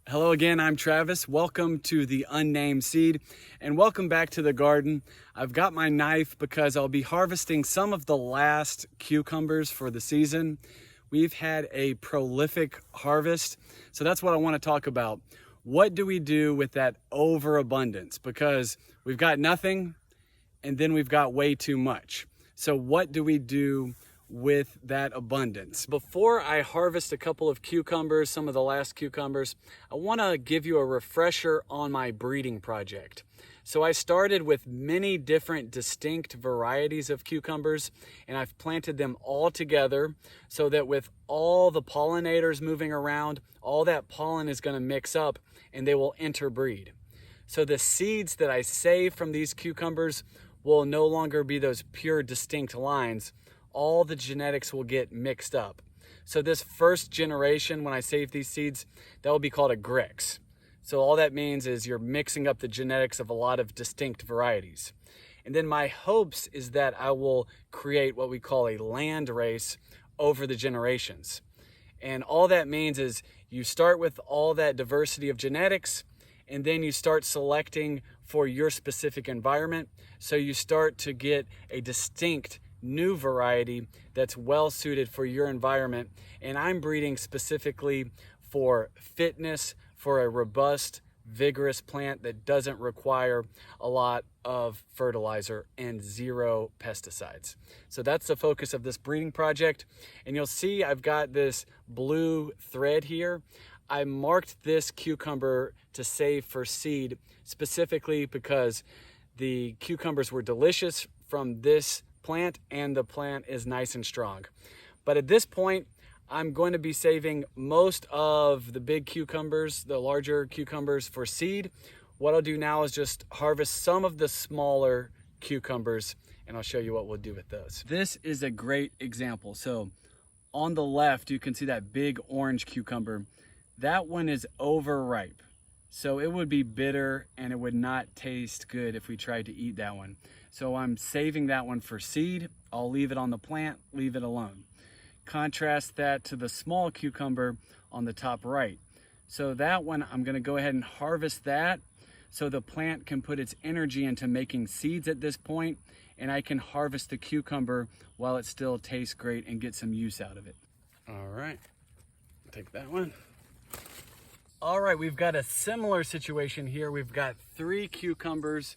Hello again, I'm Travis. Welcome to the Unnamed Seed and welcome back to the garden. I've got my knife because I'll be harvesting some of the last cucumbers for the season. We've had a prolific harvest, so that's what I want to talk about. What do we do with that overabundance? Because we've got nothing and then we've got way too much. So what do we do with that abundance? Before I harvest a couple of cucumbers, some of the last cucumbers, I want to give you a refresher on my breeding project. So I started with many different distinct varieties of cucumbers, and I've planted them all together so that with all the pollinators moving around, all that pollen is going to mix up and they will interbreed. So the seeds that I save from these cucumbers will no longer be those pure distinct lines. All the genetics will get mixed up. So this first generation, when I save these seeds, that will be called a Grix. So all that means is you're mixing up the genetics of a lot of distinct varieties. And then my hopes is that I will create what we call a land race over the generations. And all that means is you start with all that diversity of genetics, and then you start selecting for your specific environment. So you start to get a distinct new variety that's well suited for your environment. And I'm breeding specifically for fitness, for a robust, vigorous plant that doesn't require a lot of fertilizer and zero pesticides. So that's the focus of this breeding project. And you'll see I've got this blue thread here. I marked this cucumber to save for seed specifically because the cucumbers were delicious from this plant and the plant is nice and strong. But at this point, I'm going to be saving most of the big cucumbers, the larger cucumbers, for seed. What I'll do now is just harvest some of the smaller cucumbers and I'll show you what we'll do with those. This is a great example. So on the left, you can see that big orange cucumber. That one is overripe. So it would be bitter and it would not taste good if we tried to eat that one. So I'm saving that one for seed. I'll leave it on the plant, leave it alone. Contrast that to the small cucumber on the top right. So that one, I'm gonna go ahead and harvest that so the plant can put its energy into making seeds at this point, and I can harvest the cucumber while it still tastes great and get some use out of it. All right, take that one. All right, we've got a similar situation here. We've got 3 cucumbers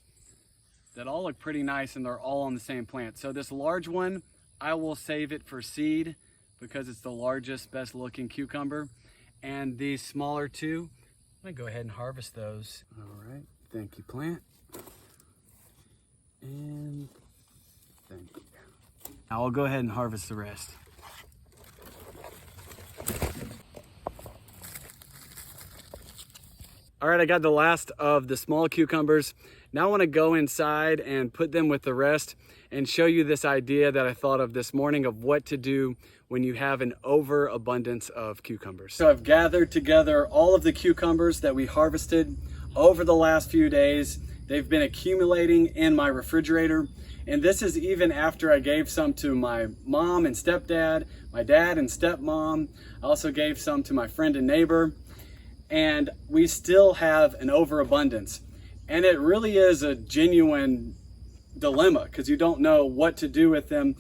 that all look pretty nice and they're all on the same plant. So this large one, I will save it for seed because it's the largest, best looking cucumber. And these smaller 2, I'm gonna go ahead and harvest those. All right, thank you, plant. And thank you. Now I'll go ahead and harvest the rest. All right, I got the last of the small cucumbers. Now I want to go inside and put them with the rest and show you this idea that I thought of this morning of what to do when you have an overabundance of cucumbers. So I've gathered together all of the cucumbers that we harvested over the last few days. They've been accumulating in my refrigerator. And this is even after I gave some to my mom and stepdad, my dad and stepmom. I also gave some to my friend and neighbor. And we still have an overabundance. And it really is a genuine dilemma because you don't know what to do with them.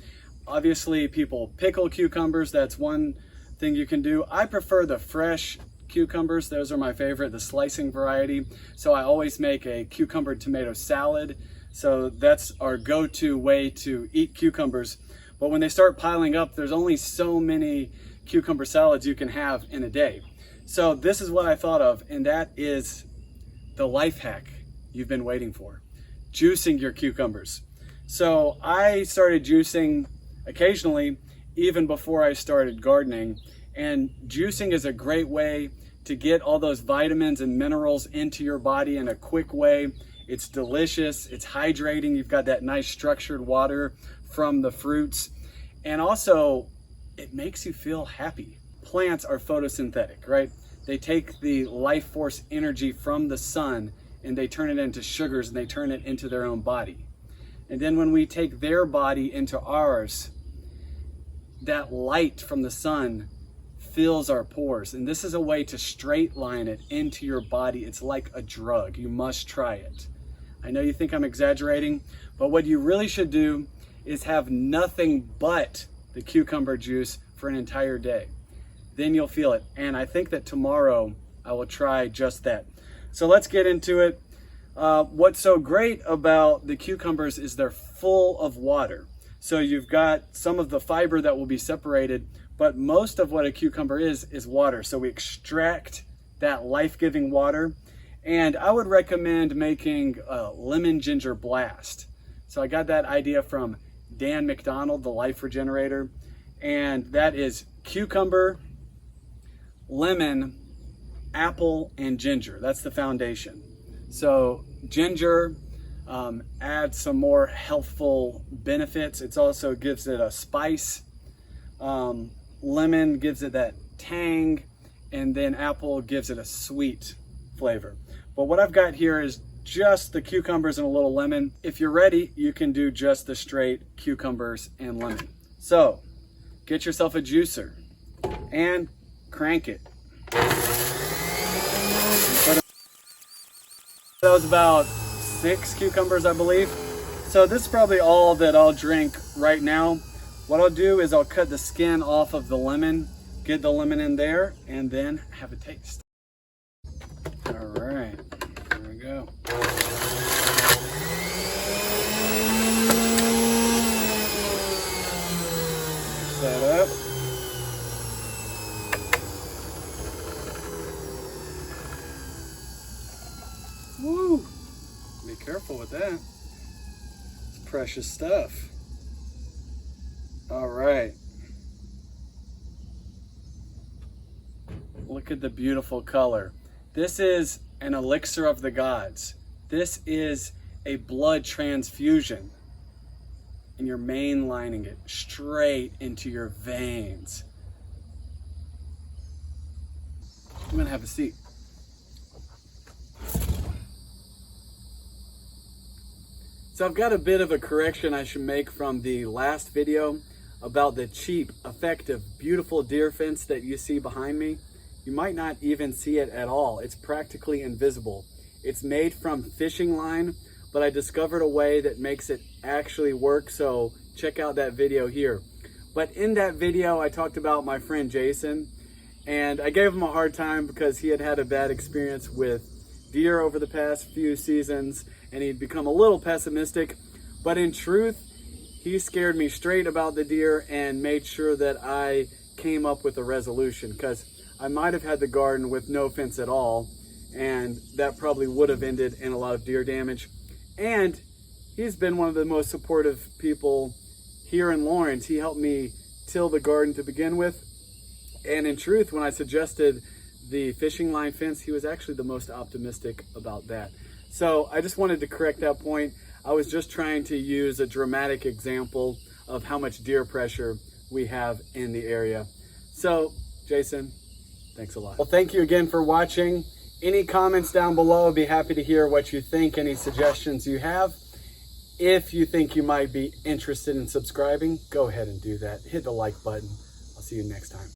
Obviously, people pickle cucumbers. That's one thing you can do. I prefer the fresh cucumbers. Those are my favorite, the slicing variety. So I always make a cucumber tomato salad. So that's our go-to way to eat cucumbers. But when they start piling up, there's only so many cucumber salads you can have in a day. So this is what I thought of, and that is the life hack you've been waiting for: juicing your cucumbers. So I started juicing occasionally even before I started gardening, and juicing is a great way to get all those vitamins and minerals into your body in a quick way. It's delicious, it's hydrating, you've got that nice structured water from the fruits, and also it makes you feel happy. Plants are photosynthetic, right? They take the life force energy from the sun and they turn it into sugars and they turn it into their own body. And then when we take their body into ours, that light from the sun fills our pores. And this is a way to straight line it into your body. It's like a drug. You must try it. I know you think I'm exaggerating, but what you really should do is have nothing but the cucumber juice for an entire day. Then you'll feel it. And I think that tomorrow I will try just that. So let's get into it. What's so great about the cucumbers is they're full of water. So you've got some of the fiber that will be separated, but most of what a cucumber is water. So we extract that life-giving water. And I would recommend making a lemon ginger blast. So I got that idea from Dan McDonald, the Life Regenerator. And that is cucumber, lemon, apple, and ginger. That's the foundation. So ginger adds some more healthful benefits. It also gives it a spice. Lemon gives it that tang, and then apple gives it a sweet flavor. But what I've got here is just the cucumbers and a little lemon. If you're ready, you can do just the straight cucumbers and lemon. So get yourself a juicer and crank it. That was about 6 cucumbers, I believe. So this is probably all that I'll drink right now. What I'll do is I'll cut the skin off of the lemon, get the lemon in there, and then have a taste. All right, here we go. Mix that up. Woo! Be careful with that. It's precious stuff. All right. Look at the beautiful color. This is an elixir of the gods. This is a blood transfusion. And you're mainlining it straight into your veins. I'm gonna have a seat. So I've got a bit of a correction I should make from the last video about the cheap, effective, beautiful deer fence that you see behind me. You might not even see it at all. It's practically invisible. It's made from fishing line, but I discovered a way that makes it actually work, so check out that video here. But in that video, I talked about my friend Jason, and I gave him a hard time because he had had a bad experience with deer over the past few seasons, and he'd become a little pessimistic. But in truth, he scared me straight about the deer and made sure that I came up with a resolution, because I might have had the garden with no fence at all, and that probably would have ended in a lot of deer damage. And he's been one of the most supportive people here in Lawrence. He helped me till the garden to begin with. And in truth, when I suggested the fishing line fence, he was actually the most optimistic about that. So I just wanted to correct that point. I was just trying to use a dramatic example of how much deer pressure we have in the area. So, Jason, thanks a lot. Well, thank you again for watching. Any comments down below, I'd be happy to hear what you think, any suggestions you have. If you think you might be interested in subscribing, go ahead and do that. Hit the like button. I'll see you next time.